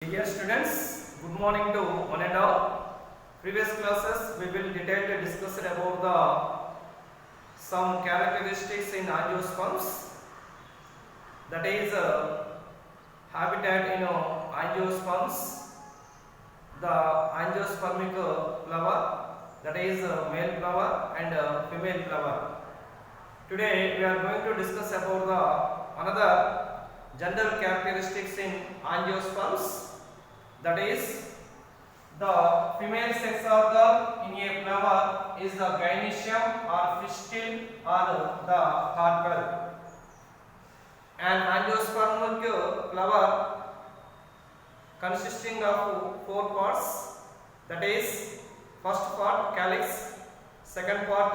Dear students, good morning to one and all. Previous classes we will detailedly discuss about the some characteristics in angiosperms. That is habitat in angiosperms, the angiospermic flower, that is male flower and female flower. Today we are going to discuss about the another general characteristics in angiosperms, that is the female sex organ in a flower is the gynoecium or pistil or the carpel. An angiospermic flower consisting of four parts, that is first part calyx, second part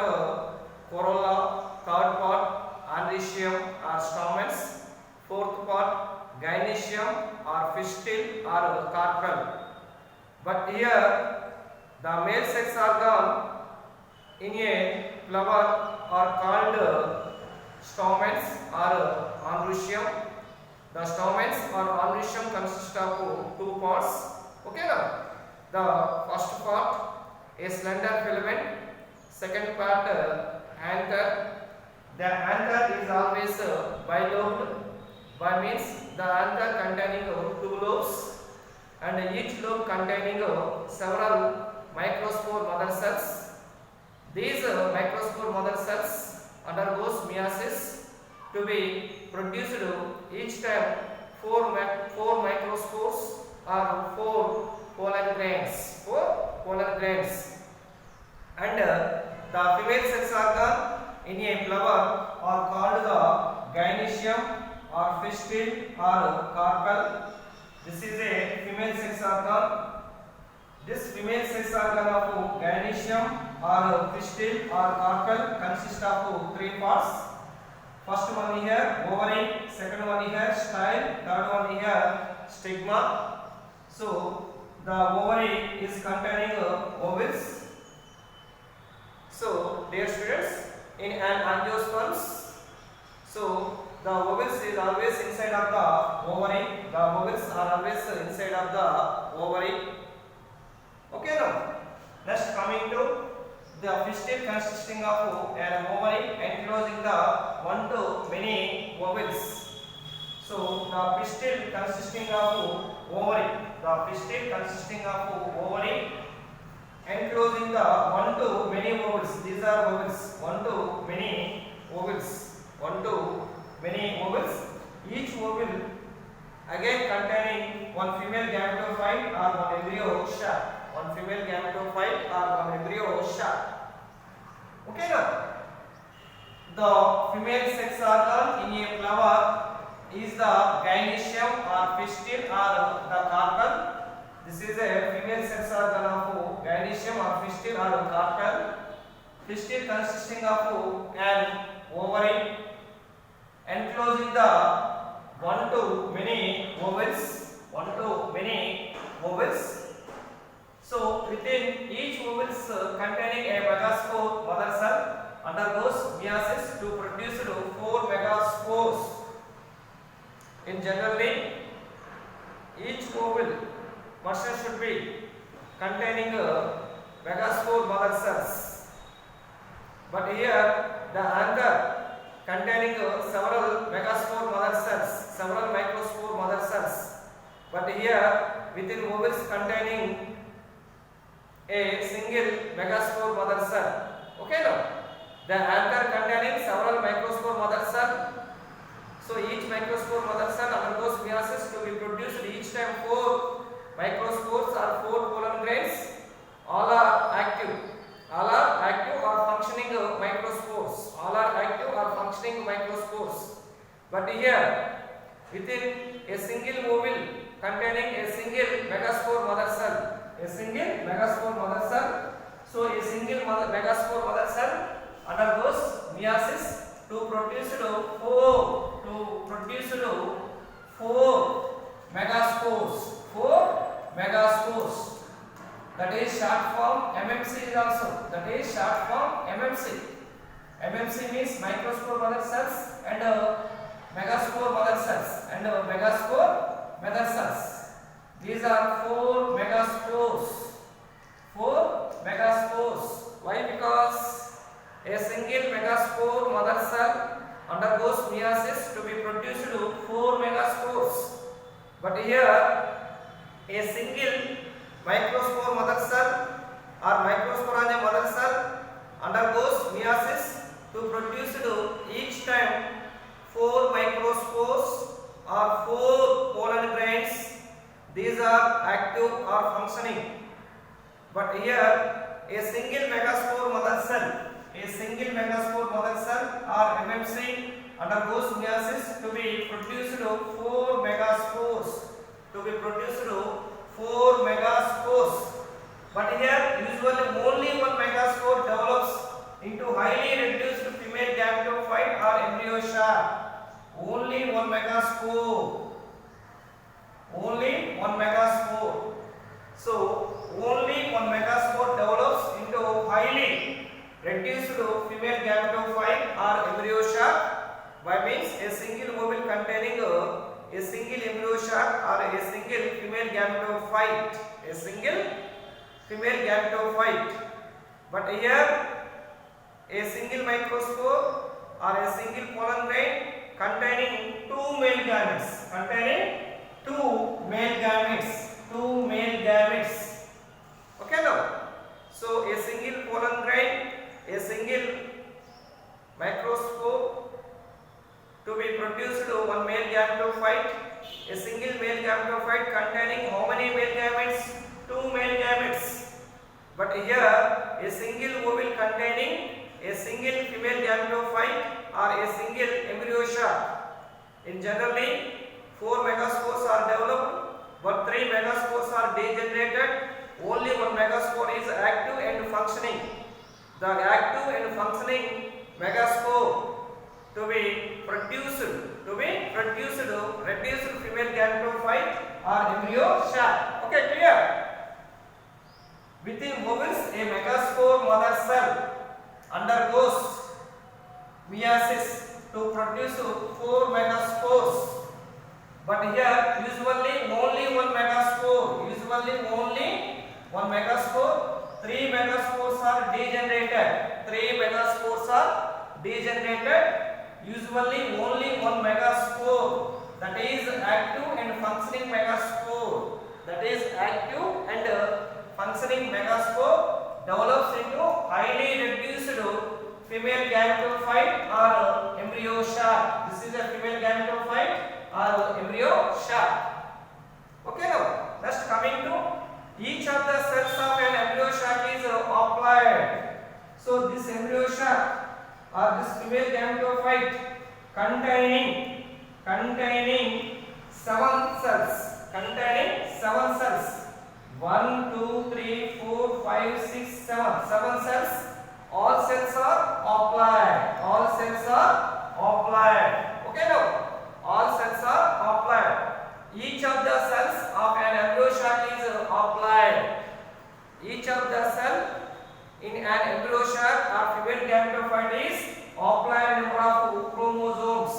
corolla, third part androecium or stamens, fourth part gynoecium or pistil or carpel. But here the male sex organ in a flower are called stamens or androecium. The stamens or androecium consist of two parts. Okay, now the first part a slender filament, second part anther. The anther is always bilobed. By means the anther containing two lobes and each lobe containing several microspore mother cells. These microspore mother cells undergoes meiosis to be produced each time four microspores or four pollen grains. And the female sex organ in a flower are called the gynoecium or pistil or carpel. This is a female sex organ. This female sex organ of gynoecium or pistil or carpel consists of three parts. First one here ovary, second one here style, third one here stigma. So the ovary is containing ovules. So dear students, in an angiosperms, so the ovules is always inside of the ovary. The ovules are always inside of the ovary. Okay, now next coming to the pistil consisting of an ovary enclosing the one to many ovules. So the pistil consisting of ovary. The pistil consisting of ovary enclosing the one to many ovules. These are ovules. One to many ovules. One to many ovules. Each ovule again containing one female gametophyte or one embryo sac. One female gametophyte or one embryo sac. Okay, now the female sex organ in a flower is the gynoecium or pistil or the carpel. This is a female sex organ of gynoecium or pistil or carpel. Pistil consisting of an ovary enclosing the one to many ovules. So within each ovules containing a megaspore mother cell undergoes meiosis to produce four megaspores. In generally, each ovule must should be containing megaspore mother cells. But here the anther containing several megaspore mother cells, several microspore mother cells. But here within ovules containing a single megaspore mother cell. Okay, now the anther containing several microspore mother cell. So each microspore mother cell undergoes meiosis to be produced each time four microspores or four pollen grains. All are active. All are active or functioning microspores. All are active or functioning microspores. But here within a single ovule containing a single megaspore mother cell. A single megaspore mother cell. So a single megaspore mother cell undergoes meiosis to produce four megaspores. That is short form MMC is also. That is short form MMC. MMC means microspore mother cells and megaspore mother cells and megaspore mother cells. These are 4 megaspores. 4 megaspores. Why? Because a single megaspore mother cell undergoes meiosis to be produced 4 megaspores. But here a single microspore mother cell or microsporangia mother cell undergoes meiosis to produce each time 4 microspores or 4 pollen grains. These are active or functioning. But here a single megaspore mother cell or MMC undergoes meiosis to be produced 4 megaspores. But here usually only one megaspore develops into highly reduced female gametophyte or embryo sac. Only one megaspore. So only one megaspore develops into highly reduced female gametophyte or embryo sac. By means a single ovule containing a single embryo sac or a single female gametophyte. But here a single microspore or a single pollen grain containing 2 male gametes. Okay now. So a single pollen grain, a single microspore to be produced one male gametophyte, a single male gametophyte containing how many male gametes? 2 male gametes. But here a single ovule containing a single female gametophyte or a single embryo sac. In generally 4 megaspores are developed, but 3 megaspores are degenerated. Only one megaspore is active and functioning. The active and functioning megaspore to be produced reduced female gametophyte or embryo sac. Okay, clear? Within ovules, a megaspore mother cell undergoes meiosis to produce 4 megaspores. But here usually only one megaspore. 3 megaspores are degenerated. Usually only one megaspore, that is active and functioning megaspore develops into highly reduced female gametophyte or embryo sac. This is a female gametophyte or embryo sac. Okay now, next coming to each of the cells of an embryo sac is haploid. So this embryo sac or this female gametophyte containing 7 cells. 1, 2, 3, 4, 5, 6, 7. 7 cells. All cells are haploid. Okay now, all cells are haploid. Each of the cells of an embryo sac is haploid. Each of the cell in an embryo sac or female gametophyte is haploid number of chromosomes.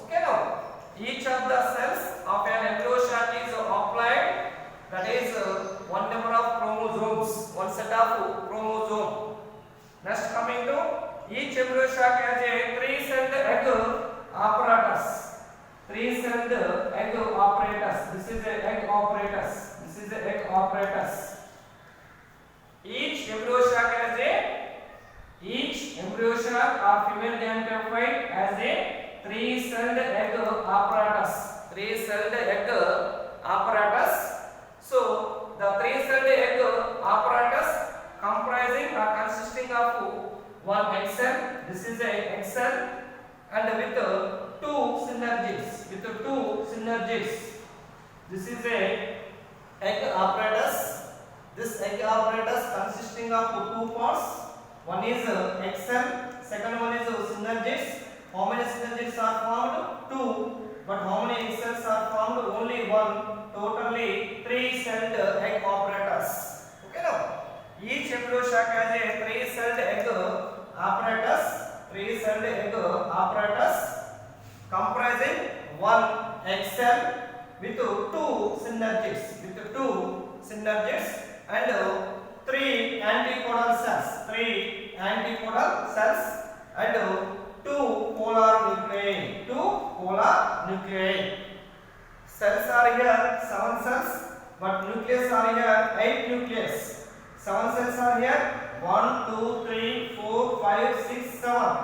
Okay now, each of the cells of an embryo sac is haploid. That is one number of chromosomes, one set of chromosome. Next coming to each embryo sac has a 3-celled egg apparatus. This is the egg apparatus. Each embryo sac or female gametophyte has a 3-celled egg apparatus. So the 3-celled egg apparatus comprising or consisting of one egg cell. This is a egg cell, and with 2 synergids. This is a egg apparatus. This egg apparatus consisting of 2 parts. One is egg cell, second one is synergids. How many synergids are formed? 2. But how many egg cells are formed? Only 1. Totally 3-celled egg apparatus. Okay now, each embryo sac has a 3-celled egg apparatus. comprising one egg cell with two synergids and three antipodal cells and two polar nuclei. Cells are here 7 cells, but nucleus are here 8 nucleus. 7 cells are here 1, 2, 3, 4, 5, 6, 7.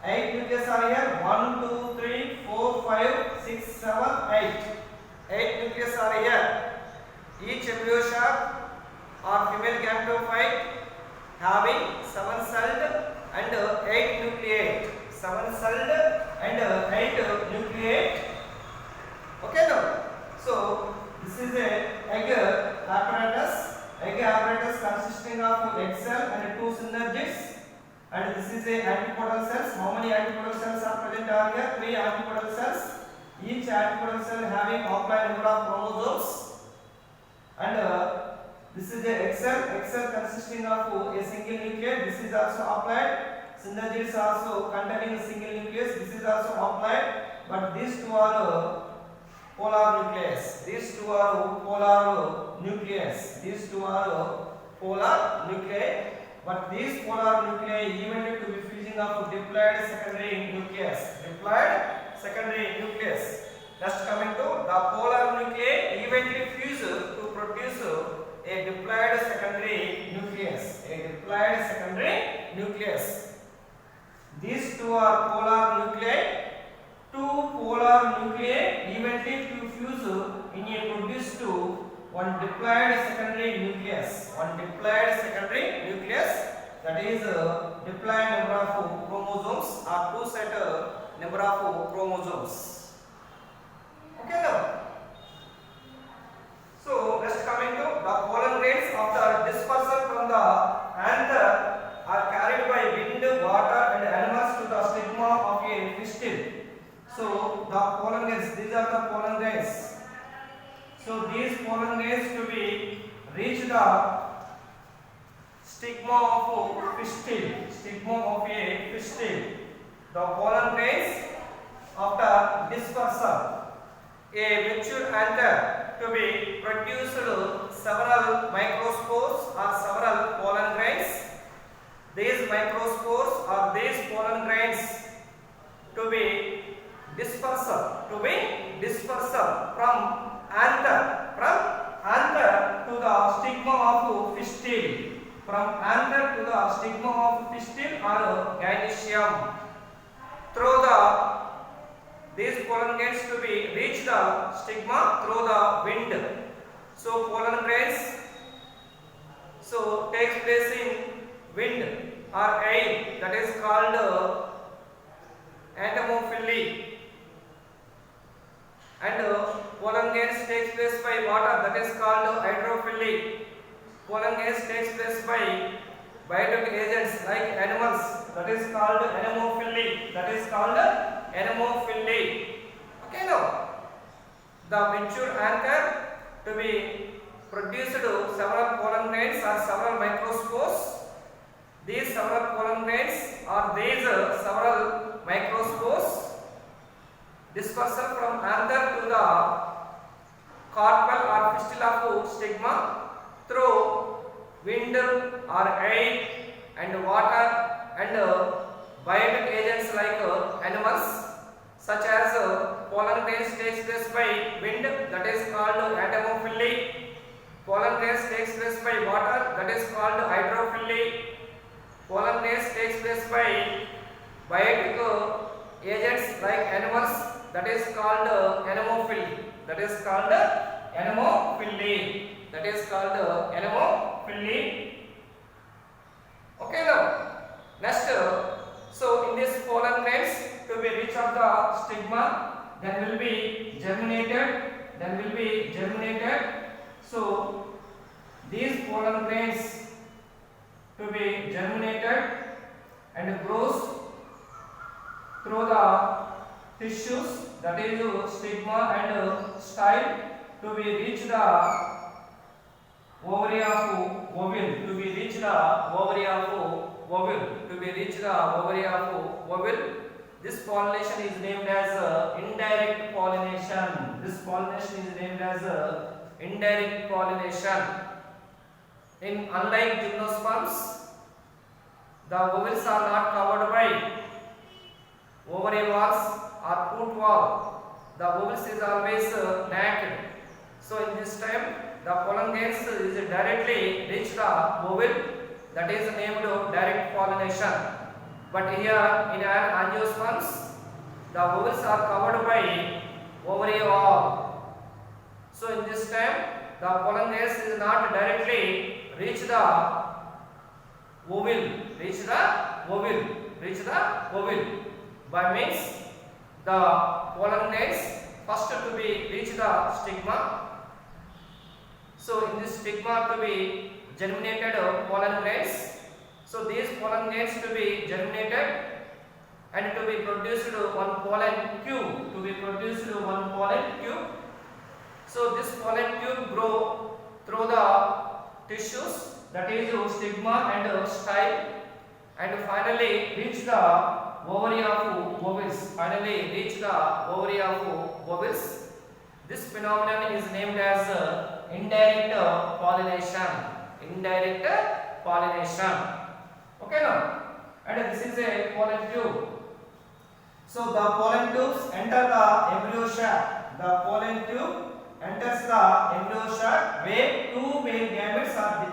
8 nucleus are here 1, 2, 3, 4, 5, 6, 7, 8. 8 nucleus are here. Each embryo shaft or female gametophyte having 7 celled and 8 nucleate. 7 celled and 8 nucleate. Okay now. So this is a egg apparatus consisting of egg cell and two synergids. And this is a antipodal cells. How many antipodal cells are present are here? 3 antipodal cells. Each antipodal cell having haploid number of chromosomes. And this is a egg cell consisting of a single nucleus. This is also haploid. Synergids also containing a single nucleus. This is also haploid. But these two are polar nucleus. But these polar nuclei eventually to be fusing of diploid secondary nucleus. Just coming to the polar nuclei eventually fuse to produce a diploid secondary nucleus. These two are polar nuclei. Two polar nuclei eventually to fuse in a produce to one diploid secondary nucleus. That is diploid number of chromosomes or two set number of chromosomes. Okay now. So next coming to the pollen grains after dispersal from the anther are carried by wind, water and animals to the stigma of a pistil. So the pollen grains, these are the pollen grains. So these pollen grains to be reach the stigma of a pistil. The pollen grains after dispersal, a mature anther to be produced several microspores or several pollen grains. These microspores or these pollen grains to be dispersal from anther to the stigma of pistil. From anther to the stigma of pistil or gynecium. Through these pollen grains to be reach the stigma through the wind. So pollen grains takes place in wind or air, that is called entomophily. And pollen grains takes place by water, that is called hydrophily. Pollen grains takes place by biotic agents like animals, that is called anemophily. Okay now. The mature anther to be produced several pollen grains or several microspores. These several pollen grains or these several microspores dispersal from anther to the carpel or pistil of stigma through wind or air and water and biotic agents like animals, such as pollen grains takes place by wind, that is called entomophily. Pollen grains takes place by water, that is called hydrophily. Pollen grains takes place by biotic agents like animals, that is called anemophily. Okay now. Next, so in this pollen grains to be reach of the stigma, then will be germinated. So these pollen grains to be germinated and grows through the tissues, that is stigma and style, to be reach the ovary of ovule. This pollination is named as indirect pollination. This pollination is named as indirect pollination. In unlike gymnosperms, the ovules are not covered by ovary walls or fruit wall. The ovules is always naked. So in this time, the pollen grains is directly reach the ovule. That is named direct pollination. But here in our angiosperms, the ovules are covered by ovary wall. So in this time, the pollen grains is not directly reach the ovule, reach the ovule. By means the pollen grains first to be reach the stigma. So in this stigma to be germinated pollen grains. So these pollen grains to be germinated and to be produced one pollen tube. So this pollen tube grow through the tissues, that is stigma and style, and finally reach the ovary of ovules. This phenomenon is named as indirect pollination. Okay now, and this is a pollen tube. So the pollen tubes enter the embryo sac. The pollen tube enters the embryo sac where two male gametes are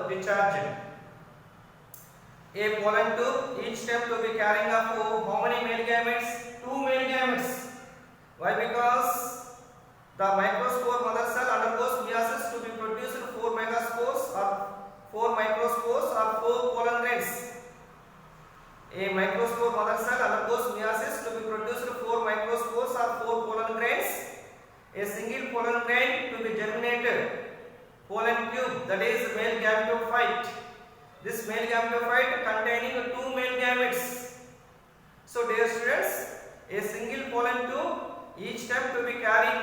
discharged. A pollen tube each step to be carrying up how many male gametes? Two male gametes. Why? Because the microspore mother cell undergoes meiosis to be produced 4 megaspores or 4 microspores or 4 pollen grains. A microspore mother cell undergoes meiosis to be produced 4 microspores or 4 pollen grains. A single pollen grain to be germinated pollen tube, that is male gametophyte. This male gametophyte containing 2 male gametes. So dear students, a single pollen tube each step to be carrying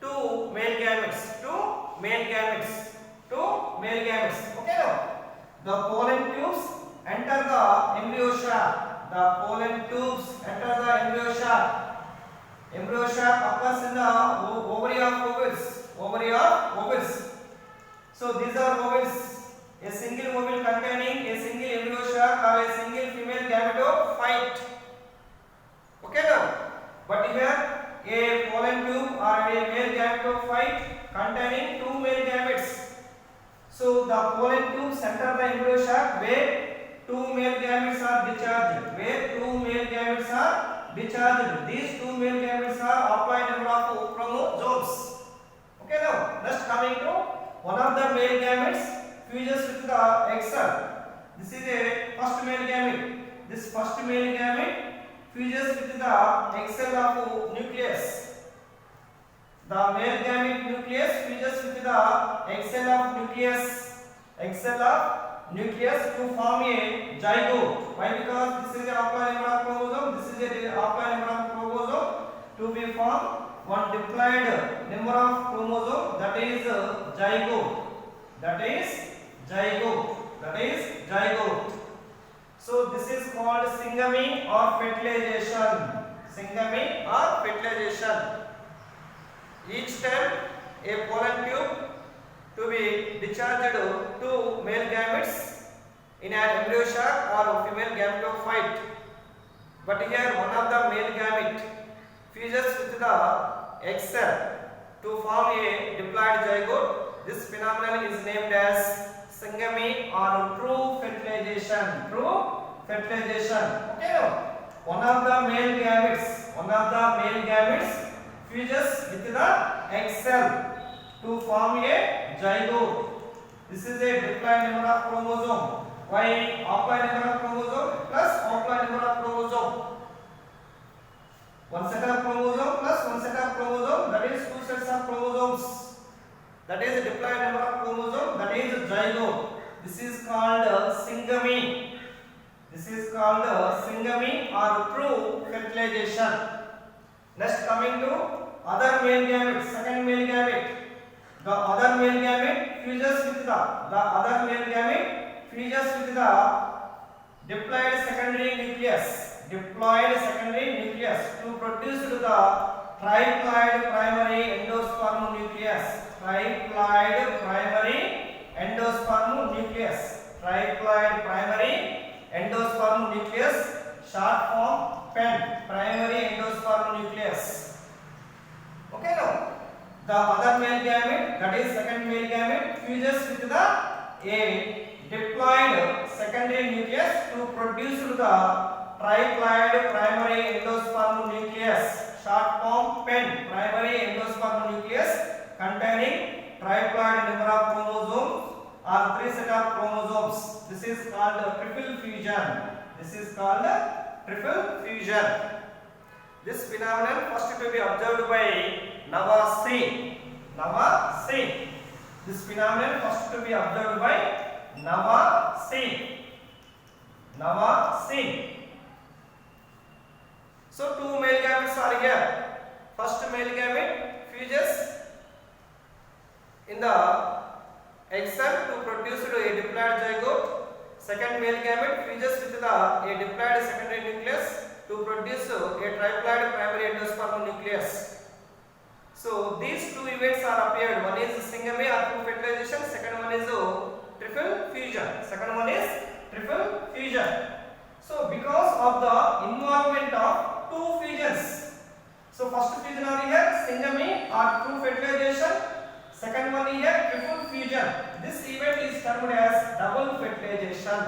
2 male gametes. Okay now, the pollen tubes enter the embryo sac. Embryo sac occurs in the ovary of ovules. So these are ovules. A single ovule containing a single embryo sac or a single female gametophyte. Okay now, but here a pollen tube or a male gametophyte containing 2 male gametes. So the pollen tubes enter the embryo sac where 2 male gametes are discharged. These 2 male gametes are applied number of chromosomes. Okay now, next coming to one of the male gametes fuses with the egg cell. This is a first male gamete. This first male gamete fuses with the egg cell of nucleus. The male gamete nucleus fuses with the egg cell of nucleus to form a zygote. Why? Because this is a haploid number of chromosome. This is a haploid number of chromosome to be formed one diploid number of chromosome, that is zygote. So this is called syngamy or fertilization. Each time a pollen tube to be discharged 2 male gametes in an embryo sac or female gametophyte. But here one of the male gamete fuses with the egg cell to form a diploid zygote. This phenomenon is named as syngamy or true fertilization. Okay now, one of the male gametes fuses with the egg cell to form a zygote. This is a diploid number of chromosome. Why? Haploid number of chromosome plus haploid number of chromosome. One set of chromosome plus one set of chromosome, that is 2 sets of chromosomes. That is a diploid number of chromosome, that is a zygote. This is called syngamy. Or true fertilization. Next coming to other male gamete, second male gamete. The other male gamete fuses with the diploid secondary nucleus. Diploid secondary nucleus to produce the triploid primary endosperm nucleus. Triploid primary endosperm nucleus. Triploid primary endosperm nucleus, short form PEN, primary endosperm nucleus. Okay, now the other male gamete, that is second male gamete, fuses with the a diploid secondary nucleus to produce the triploid primary endosperm nucleus, short form PEN, primary endosperm nucleus containing triploid number of chromosomes or 3 set of chromosomes. This is called triple fusion. This is called triple fusion. This phenomenon first to be observed by Navasin. Navasin. This phenomenon first to be observed by Navasin. Navasin. So two male gametes are here. First male gamete fuses in the egg cell to produce a diploid zygote. Second male gamete fuses with a diploid secondary nucleus to produce a triploid primary endosperm nucleus. So these two events are appeared. One is syngamy or true fertilization. Second one is triple fusion. Second one is triple fusion. So because of the involvement of two fusions. So first fusion are here syngamy or true fertilization. Second one here triple fusion. This event is termed as double fertilization.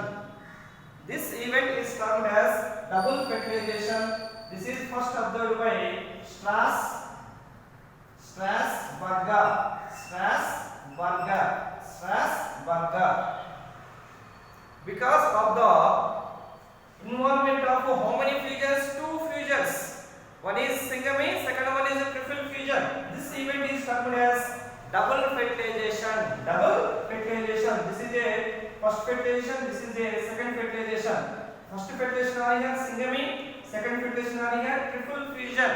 This event is termed as double fertilization. This is first observed by Strasburger. Because of the involvement of how many fusions? Two fusions. One is syngamy, second one is a triple fusion. This event is termed as double fertilization. Double fertilization. This is a first fertilization. This is a second fertilization. First fertilization are here syngamy. Second fertilization are here triple fusion.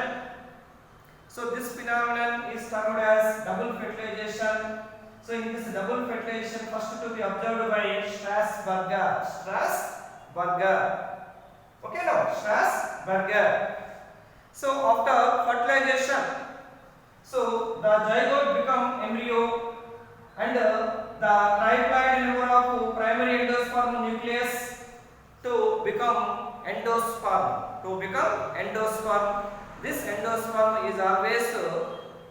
So this phenomenon is termed as double fertilization. So in this double fertilization, first to be observed by Strasburger. Okay, now Strasburger. So after fertilization, so the zygote become embryo and the triploid number of primary endosperm nucleus to become endosperm. This endosperm is always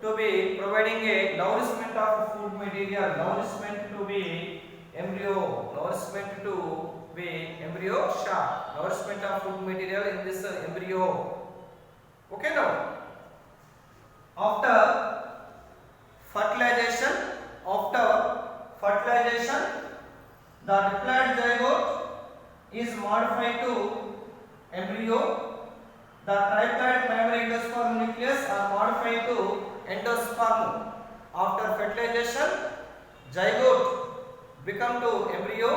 to be providing a nourishment of food material, nourishment to be embryo shock, nourishment of food material in this embryo. Okay, now after fertilization, the diploid zygote is modified to embryo. The triploid primary endosperm nucleus are modified to endosperm. After fertilization, zygote become to embryo.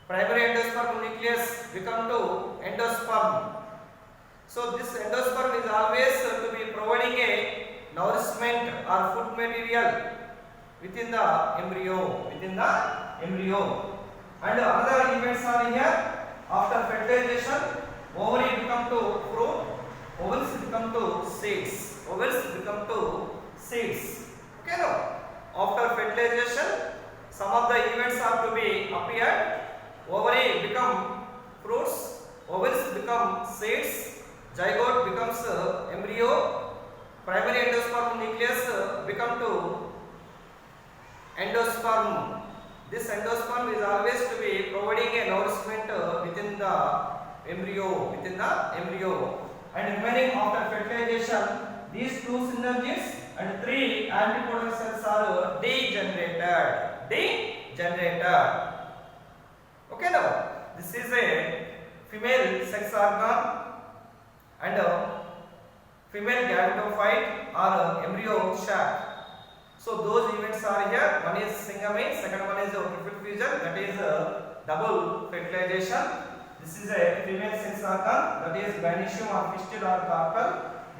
Primary endosperm nucleus become to endosperm. So this endosperm is always to be providing a nourishment or food material within the embryo. And another events are here. After fertilization, ovary become to fruit, ovules become to seeds. Okay, now after fertilization, some of the events are to be appeared. Ovary become fruits, ovules become seeds, zygote becomes embryo, primary endosperm nucleus become to endosperm. This endosperm is always to be providing a nourishment within the embryo. And remaining after fertilization, these two synergies and three antipodal cells are degenerated. Okay, now this is a female sex organ and female gametophyte or embryo sac. So those events are here. One is syngamy, second one is triple fusion, that is double fertilization. This is a female sex organ, that is gynoecium or fistula or carpel.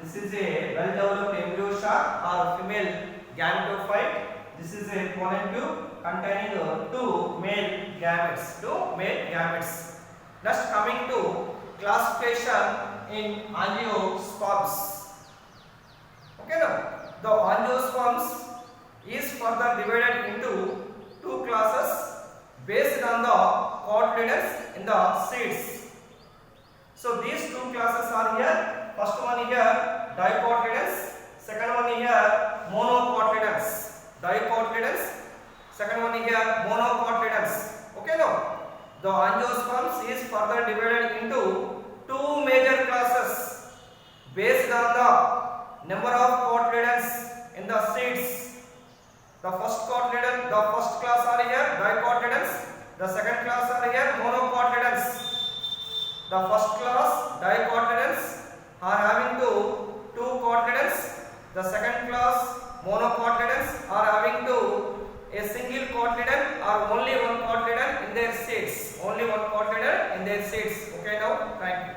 This is a well developed embryo sac or female gametophyte. This is a pollen tube containing two male gametes. Next, coming to classification in angiosperms. Okay, now the angiosperms is further divided into two classes based on the cotyledons in the seeds. So these two classes are here. First one here dicotyledons, second one here monocotyledons. Dicotyledons, second one here monocotyledons. Okay, now the angiosperms is further divided into two major classes based on the number of cotyledons in the seeds. The first class are here dicotyledons. The second class are here monocotyledons. The first class dicotyledons are having two cotyledons. The second class monocotyledons are having a single cotyledon or only one cotyledon in their seeds. Only one cotyledon in their seeds. Okay, now thank you.